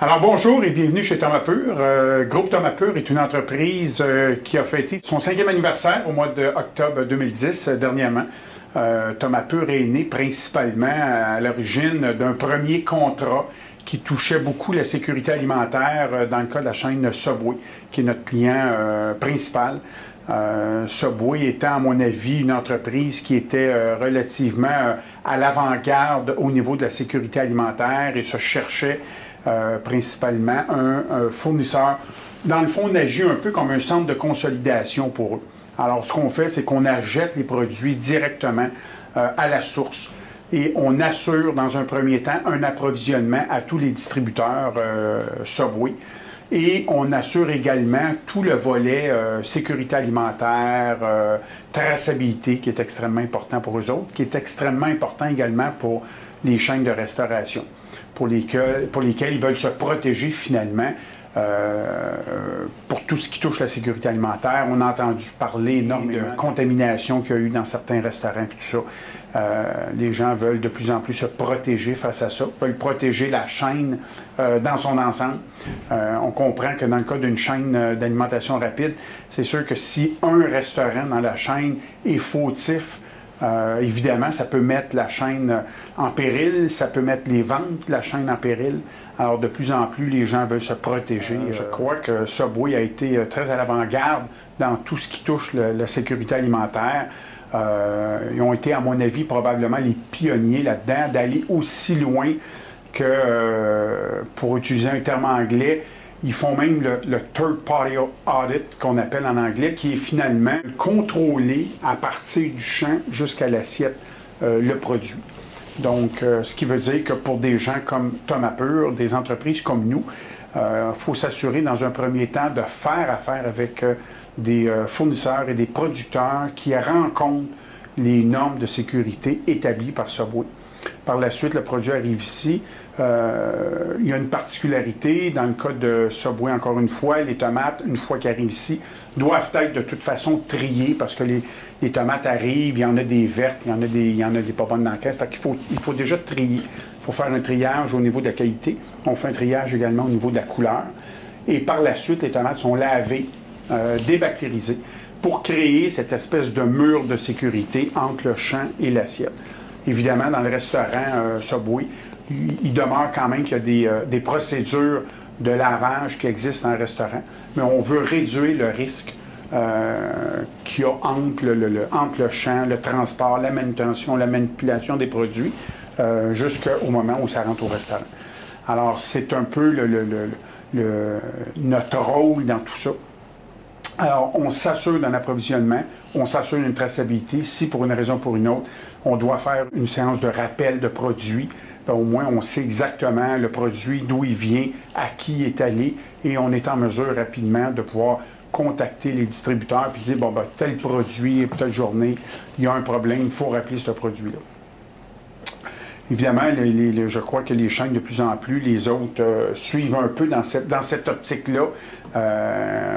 Alors bonjour et bienvenue chez Thomas Pur. Groupe Thomas Pur est une entreprise qui a fêté son 5e anniversaire au mois d'octobre 2010 dernièrement. Thomas Pur est né principalement à l'origine d'un premier contrat qui touchait beaucoup la sécurité alimentaire dans le cas de la chaîne Subway, qui est notre client principal. Subway étant, à mon avis, une entreprise qui était relativement à l'avant-garde au niveau de la sécurité alimentaire et se cherchait principalement un fournisseur. Dans le fond, on agit un peu comme un centre de consolidation pour eux. Alors, ce qu'on fait, c'est qu'on achète les produits directement à la source et on assure, dans un premier temps, un approvisionnement à tous les distributeurs Subway. Et on assure également tout le volet sécurité alimentaire, traçabilité, qui est extrêmement important pour eux autres, qui est extrêmement important également pour les chaînes de restauration, pour lesquelles ils veulent se protéger finalement pour tout ce qui touche la sécurité alimentaire. On a entendu parler énormément de contamination qu'il y a eu dans certains restaurants et tout ça. Les gens veulent de plus en plus se protéger face à ça, veulent protéger la chaîne dans son ensemble. On comprend que dans le cas d'une chaîne d'alimentation rapide, c'est sûr que si un restaurant dans la chaîne est fautif, évidemment, ça peut mettre la chaîne en péril, ça peut mettre les ventes de la chaîne en péril. Alors, de plus en plus, les gens veulent se protéger. Je crois que Subway a été très à l'avant-garde dans tout ce qui touche la sécurité alimentaire. Ils ont été, à mon avis, probablement les pionniers là-dedans, d'aller aussi loin que, pour utiliser un terme anglais, ils font même le Third Party Audit, qu'on appelle en anglais, qui est finalement contrôlé à partir du champ jusqu'à l'assiette, le produit. Donc, ce qui veut dire que pour des gens comme Thomas Pur, des entreprises comme nous, il faut s'assurer dans un premier temps de faire affaire avec des fournisseurs et des producteurs qui rencontrent les normes de sécurité établies par Subway. Par la suite, le produit arrive ici. Il y a une particularité, dans le cas de Subway, encore une fois, les tomates, une fois qu'elles arrivent ici, doivent être de toute façon triées parce que les tomates arrivent, il y en a des vertes, il y en a des pas bonnes dans la caisse. Fait qu'il faut déjà trier. Il faut faire un triage au niveau de la qualité. On fait un triage également au niveau de la couleur. Et par la suite, les tomates sont lavées, débactérisées, pour créer cette espèce de mur de sécurité entre le champ et l'assiette. Évidemment, dans le restaurant Subway, il demeure quand même qu'il y a des procédures de lavage qui existent dans le restaurant, mais on veut réduire le risque qu'il y a entre le champ, le transport, la manutention, la manipulation des produits, jusqu'au moment où ça rentre au restaurant. Alors, c'est un peu notre rôle dans tout ça. Alors, on s'assure d'un approvisionnement, on s'assure d'une traçabilité. Si, pour une raison ou pour une autre, on doit faire une séance de rappel de produits, bien, au moins, on sait exactement le produit, d'où il vient, à qui il est allé, et on est en mesure rapidement de pouvoir contacter les distributeurs et dire, bon, ben, tel produit, telle journée, il y a un problème, il faut rappeler ce produit-là. Évidemment, je crois que les chaînes, de plus en plus, les autres suivent un peu dans cette optique-là.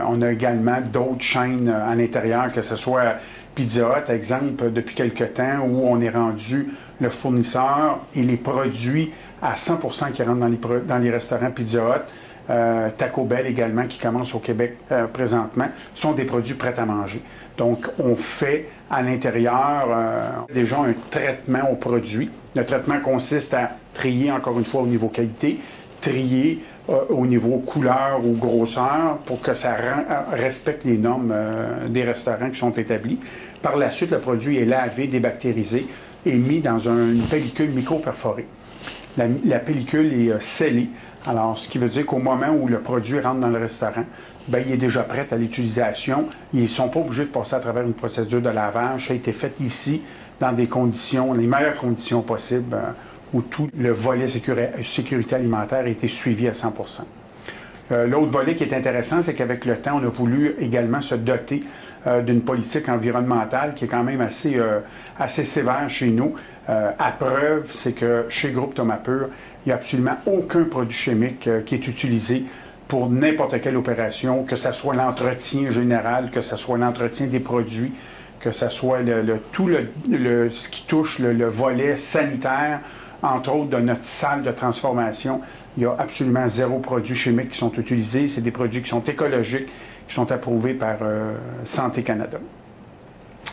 On a également d'autres chaînes à l'intérieur, que ce soit Pizza Hut, exemple, depuis quelque temps, où on est rendu le fournisseur et les produits à 100% qui rentrent dans les restaurants Pizza Hut, Taco Bell également, qui commence au Québec présentement, sont des produits prêts à manger. Donc, on fait à l'intérieur déjà un traitement aux produits. Le traitement consiste à trier, encore une fois, au niveau qualité, trier au niveau couleur ou grosseur pour que ça respecte les normes des restaurants qui sont établis. Par la suite, le produit est lavé, débactérisé et mis dans une pellicule micro-perforée. La pellicule est scellée. Alors, ce qui veut dire qu'au moment où le produit rentre dans le restaurant, bien, il est déjà prêt à l'utilisation. Ils ne sont pas obligés de passer à travers une procédure de lavage. Ça a été fait ici dans des conditions, les meilleures conditions possibles, où tout le volet sécurité alimentaire a été suivi à 100%. L'autre volet qui est intéressant, c'est qu'avec le temps, on a voulu également se doter d'une politique environnementale qui est quand même assez sévère chez nous. À preuve, c'est que chez Groupe Thomas Pur, il n'y a absolument aucun produit chimique qui est utilisé pour n'importe quelle opération, que ce soit l'entretien général, que ce soit l'entretien des produits, que ce soit tout ce qui touche le volet sanitaire. entre autres de notre salle de transformation. Il y a absolument 0 produits chimiques qui sont utilisés. C'est des produits qui sont écologiques, qui sont approuvés par Santé Canada.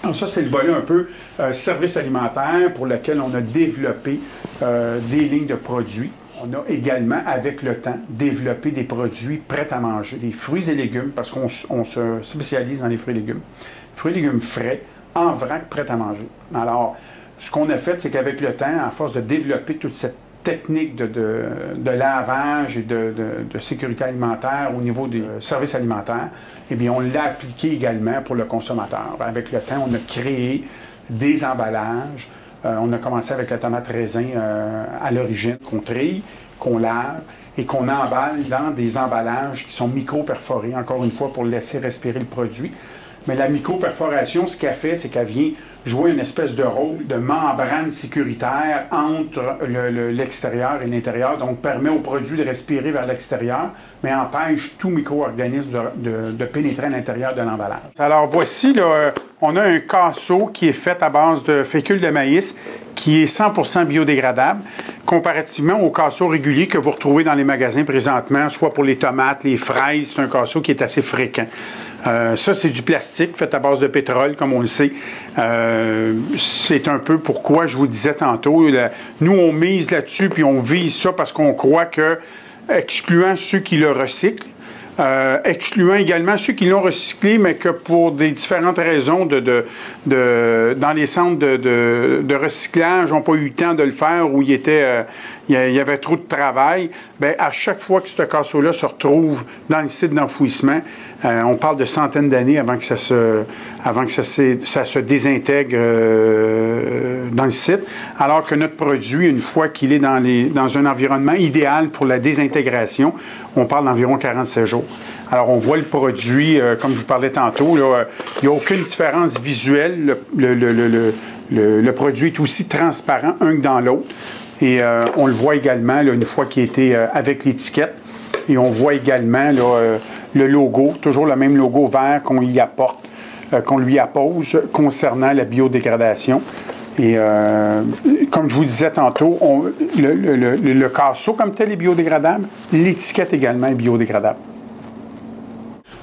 Alors ça, c'est le volet un peu service alimentaire pour lequel on a développé des lignes de produits. On a également, avec le temps, développé des produits prêts à manger, des fruits et légumes, parce qu'on se spécialise dans les fruits et légumes. Fruits et légumes frais, en vrac, prêts à manger. Alors, ce qu'on a fait, c'est qu'avec le temps, à force de développer toute cette technique de lavage et de sécurité alimentaire au niveau des services alimentaires, eh bien, on l'a appliqué également pour le consommateur. Avec le temps, on a créé des emballages. On a commencé avec la tomate raisin à l'origine, qu'on trille, qu'on lave et qu'on emballe dans des emballages qui sont micro-perforés, encore une fois, pour laisser respirer le produit. Mais la micro-perforation, ce qu'elle fait, c'est qu'elle vient jouer une espèce de rôle de membrane sécuritaire entre l'extérieur et l'intérieur, donc permet au produit de respirer vers l'extérieur, mais empêche tout micro-organisme de pénétrer à l'intérieur de l'emballage. Alors voici, là, on a un casseau qui est fait à base de fécule de maïs, qui est 100% biodégradable, comparativement au casseau régulier que vous retrouvez dans les magasins présentement, soit pour les tomates, les fraises, c'est un casseau qui est assez fréquent. Ça, c'est du plastique fait à base de pétrole, comme on le sait. C'est un peu pourquoi je vous disais tantôt, nous, on mise là-dessus, puis on vise ça parce qu'on croit que, excluant ceux qui le recyclent, excluant également ceux qui l'ont recyclé, mais que pour des différentes raisons dans les centres de recyclage n'ont pas eu le temps de le faire ou il y avait trop de travail, bien, à chaque fois que ce casseau-là se retrouve dans le site d'enfouissement, on parle de centaines d'années avant que ça se désintègre dans le site, alors que notre produit, une fois qu'il est dans un environnement idéal pour la désintégration, on parle d'environ 47 jours. Alors, on voit le produit, comme je vous parlais tantôt, là, il n'y a aucune différence visuelle. Le produit est aussi transparent un que dans l'autre. Et on le voit également là, une fois qu'il a été avec l'étiquette. Et on voit également là, le logo, toujours le même logo vert qu'on y apporte, qu'on lui appose concernant la biodégradation. Et comme je vous disais tantôt, le casseau comme tel est biodégradable, l'étiquette également est biodégradable.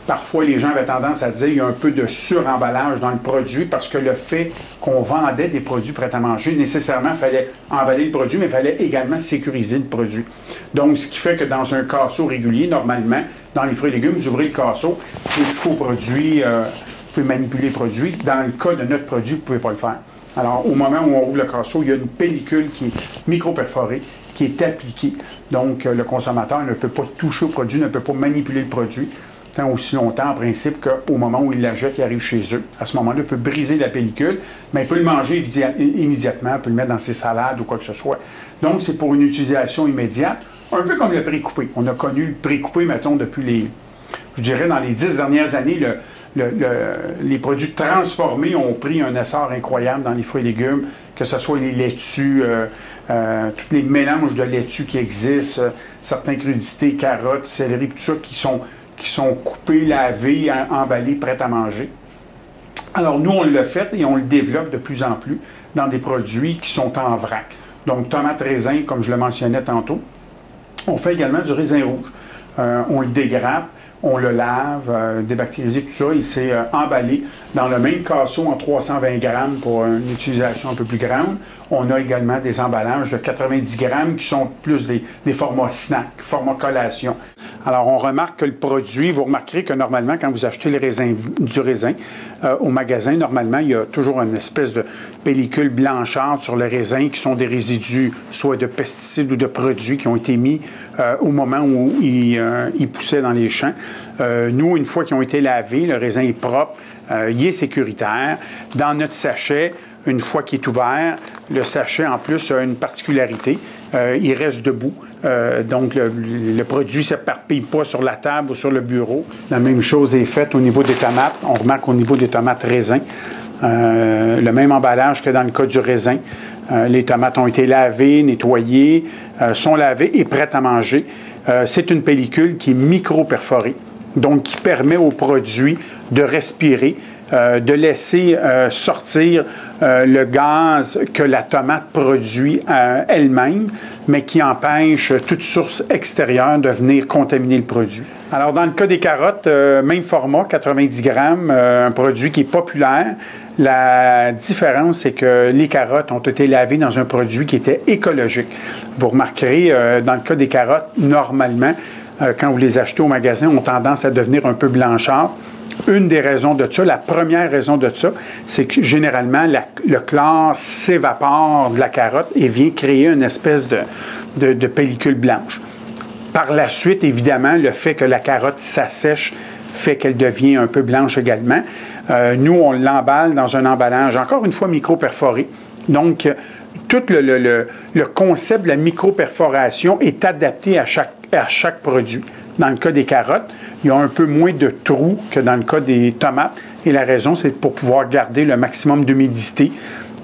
Parfois, les gens avaient tendance à dire qu'il y a un peu de suremballage dans le produit parce que le fait qu'on vendait des produits prêts à manger, nécessairement, il fallait emballer le produit, mais il fallait également sécuriser le produit. Donc, ce qui fait que dans un casseau régulier, normalement, dans les fruits et légumes, vous ouvrez le casseau, vous touchez au produit, vous pouvez manipuler le produit. Dans le cas de notre produit, vous ne pouvez pas le faire. Alors, au moment où on ouvre le casseau, il y a une pellicule qui est micro-perforée, qui est appliquée. Donc, le consommateur ne peut pas toucher au produit, ne peut pas manipuler le produit aussi longtemps, en principe, qu'au moment où il la jette, il arrive chez eux. À ce moment-là, il peut briser la pellicule, mais il peut le manger immédiatement, il peut le mettre dans ses salades ou quoi que ce soit. Donc, c'est pour une utilisation immédiate, un peu comme le pré-coupé. On a connu le pré-coupé, mettons, depuis je dirais, dans les 10 dernières années, les produits transformés ont pris un essor incroyable dans les fruits et légumes, que ce soit les laitues, tous les mélanges de laitues qui existent, certaines crudités, carottes, céleri, tout ça, qui sont coupés, lavés, emballés, prêts à manger. Alors, nous, on l'a fait et on le développe de plus en plus dans des produits qui sont en vrac. Donc, tomate raisin, comme je le mentionnais tantôt. On fait également du raisin rouge. On le dégrappe, on le lave, débactérisé, tout ça, et c'est emballé dans le même casseau en 320 grammes pour une utilisation un peu plus grande. On a également des emballages de 90 grammes qui sont plus des formats snack, formats collation. Alors, on remarque que le produit, vous remarquerez que normalement, quand vous achetez du raisin au magasin, normalement, il y a toujours une espèce de pellicule blanchâtre sur le raisin qui sont des résidus, soit de pesticides ou de produits qui ont été mis au moment où ils poussaient dans les champs. Nous, une fois qu'ils ont été lavés, le raisin est propre, il est sécuritaire. Dans notre sachet, une fois qu'il est ouvert, le sachet, en plus, a une particularité. Il reste debout. Donc, le produit ne s'éparpille pas sur la table ou sur le bureau. La même chose est faite au niveau des tomates. On remarque au niveau des tomates raisins. Le même emballage que dans le cas du raisin. Les tomates ont été lavées, nettoyées, sont lavées et prêtes à manger. C'est une pellicule qui est micro-perforée, donc qui permet au produit de respirer, de laisser sortir le gaz que la tomate produit elle-même, mais qui empêche toute source extérieure de venir contaminer le produit. Alors, dans le cas des carottes, même format, 90 grammes, un produit qui est populaire. La différence, c'est que les carottes ont été lavées dans un produit qui était écologique. Vous remarquerez, dans le cas des carottes, normalement, quand vous les achetez au magasin, ont tendance à devenir un peu blanchâtres. Une des raisons de ça, la première raison de ça, c'est que généralement, le chlore s'évapore de la carotte et vient créer une espèce de pellicule blanche. Par la suite, évidemment, le fait que la carotte s'assèche fait qu'elle devient un peu blanche également. Nous, on l'emballe dans un emballage, encore une fois, micro-perforé. Donc, tout le concept de la micro-perforation est adapté à chaque produit. Dans le cas des carottes, il y a un peu moins de trous que dans le cas des tomates. Et la raison, c'est pour pouvoir garder le maximum d'humidité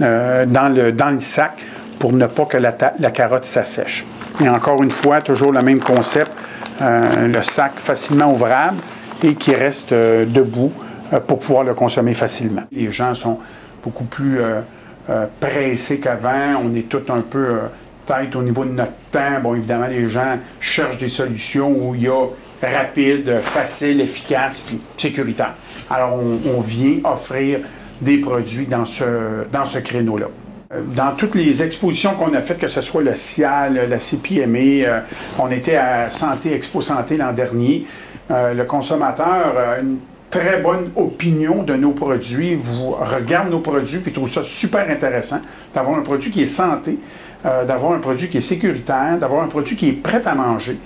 dans le sac pour ne pas que la carotte s'assèche. Et encore une fois, toujours le même concept, le sac facilement ouvrable et qui reste debout pour pouvoir le consommer facilement. Les gens sont beaucoup plus pressés qu'avant. On est tous un peu tête au niveau de notre temps. Bon, évidemment, les gens cherchent des solutions où il y a rapide, facile, efficace, puis sécuritaire. Alors, on vient offrir des produits dans ce créneau-là. Dans toutes les expositions qu'on a faites, que ce soit le CIAL, la CPME, on était à Expo Santé l'an dernier, le consommateur a une très bonne opinion de nos produits, vous regarde nos produits puis trouve ça super intéressant d'avoir un produit qui est santé, d'avoir un produit qui est sécuritaire, d'avoir un produit qui est prêt à manger.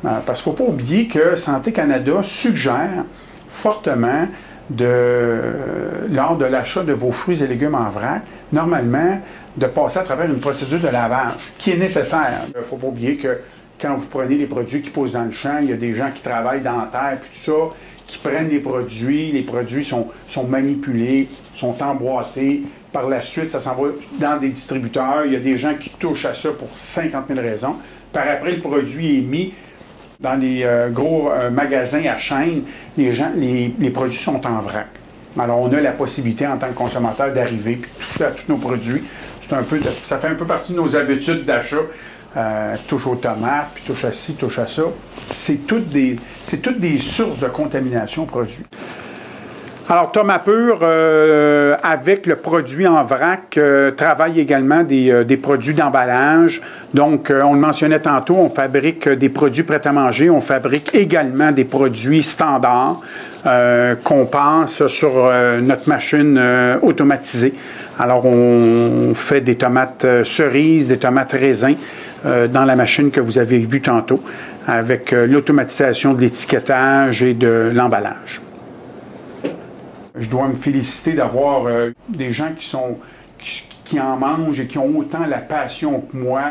Parce qu'il ne faut pas oublier que Santé Canada suggère fortement lors de l'achat de vos fruits et légumes en vrac, normalement, de passer à travers une procédure de lavage qui est nécessaire. Il ne faut pas oublier que quand vous prenez les produits qui poussent dans le champ, il y a des gens qui travaillent dans la terre, puis tout ça, qui prennent les produits sont manipulés, sont emboîtés. Par la suite, ça s'en va dans des distributeurs. Il y a des gens qui touchent à ça pour 50 000 raisons. Par après, le produit est mis dans les gros magasins à chaîne. Les produits sont en vrac. Alors, on a la possibilité, en tant que consommateur, d'arriver et toucher à tous nos produits. Ça fait un peu partie de nos habitudes d'achat. Touche aux tomates, puis touche à ci, touche à ça. C'est toutes des sources de contamination produits. Alors, Tomapur, avec le produit en vrac, travaille également des produits d'emballage. Donc, on le mentionnait tantôt, on fabrique des produits prêts à manger. On fabrique également des produits standards qu'on passe sur notre machine automatisée. Alors, on fait des tomates cerises, des tomates raisins dans la machine que vous avez vue tantôt, avec l'automatisation de l'étiquetage et de l'emballage. Je dois me féliciter d'avoir des gens qui en mangent et qui ont autant la passion que moi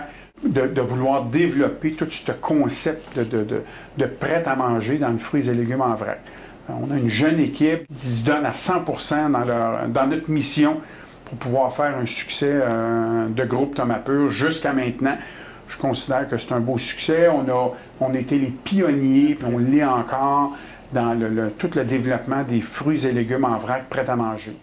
de vouloir développer tout ce concept de prêt à manger dans le fruits et légumes en vrac. On a une jeune équipe qui se donne à 100% dans notre mission pour pouvoir faire un succès de groupe Tomapur jusqu'à maintenant. Je considère que c'est un beau succès. On a été les pionniers, puis on l'est encore dans tout le développement des fruits et légumes en vrac prêts à manger.